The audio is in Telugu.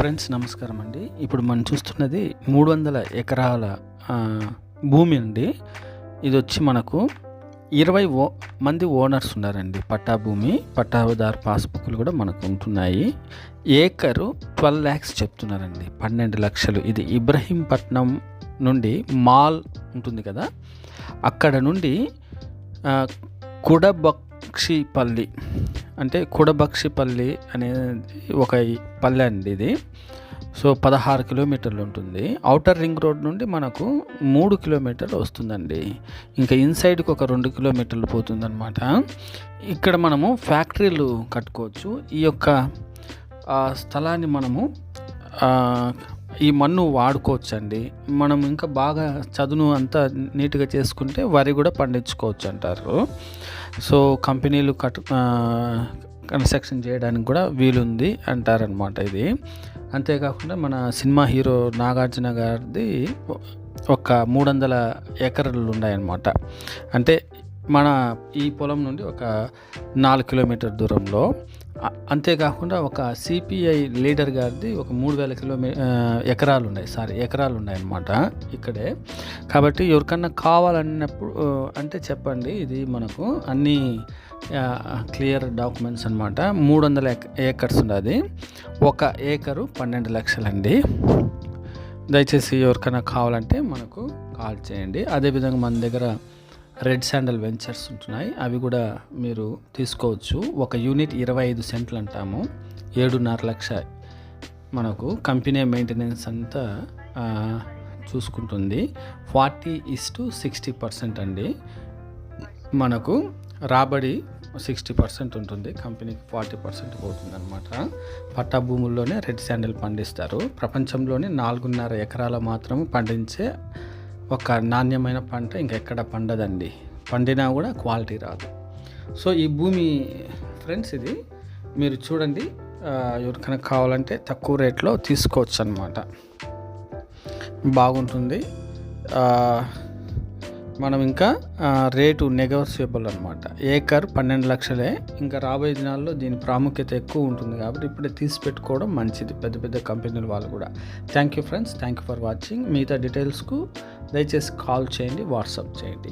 ఫ్రెండ్స్ నమస్కారం అండి. ఇప్పుడు మనం చూస్తున్నది 300 ఎకరాల భూమి అండి. ఇది వచ్చి మనకు 20 మంది ఓనర్స్ ఉన్నారండి. పట్టా భూమి, పట్టాదారు పాస్బుక్లు కూడా మనకు ఉంటున్నాయి. ఏకరు 12 lakhs చెప్తున్నారండి, 12 లక్షలు. ఇది ఇబ్రహీంపట్నం నుండి మాల్ ఉంటుంది కదా, అక్కడ నుండి కుడబక్షిపల్లి అంటే కుడబక్షిపల్లి అనేది ఒక పల్లె అండి ఇది. సో 16 కిలోమీటర్లు ఉంటుంది. ఔటర్ రింగ్ రోడ్ నుండి మనకు 3 కిలోమీటర్లు వస్తుందండి. ఇంకా ఇన్సైడ్కి ఒక 2 కిలోమీటర్లు పోతుందన్నమాట. ఇక్కడ మనము ఫ్యాక్టరీలు కట్టుకోవచ్చు. ఈ యొక్క స్థలాన్ని మనము ఈ మన్ను వాడుకోవచ్చు అండి. మనం ఇంకా బాగా చదును అంతా నీట్గా చేసుకుంటే వరి కూడా పండించుకోవచ్చు అంటారు. సో కంపెనీలు కన్స్ట్రక్షన్ చేయడానికి కూడా వీలుంది అంటారనమాట ఇది. అంతేకాకుండా మన సినిమా హీరో నాగార్జున గారిది ఒక 300 ఎకరాలు ఉన్నాయన్నమాట. అంటే మన ఈ పొలం నుండి ఒక 4 కిలోమీటర్ దూరంలో. అంతేకాకుండా ఒక సిపిఐ లీడర్ గారిది ఒక 3000 ఎకరాలు ఉన్నాయన్నమాట ఇక్కడే. కాబట్టి ఎవరికన్నా కావాలన్నప్పుడు అంటే చెప్పండి. ఇది మనకు అన్నీ క్లియర్ డాక్యుమెంట్స్ అనమాట. 300 ఏకర్స్ ఉన్నది. ఒక ఏకరు 12 లక్షలండి. దయచేసి ఎవరికైనా కావాలంటే మనకు కాల్ చేయండి. అదేవిధంగా మన దగ్గర రెడ్ శాండల్ వెంచర్స్ ఉంటున్నాయి, అవి కూడా మీరు తీసుకోవచ్చు. ఒక యూనిట్ 25 సెంట్లు అంటాము, 7.5 లక్షలు. మనకు కంపెనీ మెయింటెనెన్స్ అంతా చూసుకుంటుంది. 40:60% అండి. మనకు రాబడి 60% ఉంటుంది, కంపెనీకి 40% పోతుంది అనమాట. పట్టా భూముల్లోనే రెడ్ శాండల్ పండిస్తారు. ప్రపంచంలోనే 4.5 ఎకరాల మాత్రం పండించే ఒక నాణ్యమైన పంట ఇంకెక్కడ పండదండి. పండినా కూడా క్వాలిటీ రాదు. సో ఈ భూమి ఫ్రెండ్స్ ఇది మీరు చూడండి. ఎవరికైనా కావాలంటే తక్కువ రేట్లో తీసుకోవచ్చు అనమాట. బాగుంటుంది. మనం ఇంకా రేటు నెగోషియబుల్ అనమాట. ఏకర్ 12 లక్షలే. ఇంకా రాబోయే దినాల్లో దీని ప్రాముఖ్యత ఎక్కువ ఉంటుంది కాబట్టి ఇప్పుడే తీసి పెట్టుకోవడం మంచిది, పెద్ద పెద్ద కంపెనీల వాళ్ళు కూడా. Thank you friends, thank you for watching. మిగతా డీటెయిల్స్కు దయచేసి కాల్ చేయండి, వాట్సాప్ చేయండి.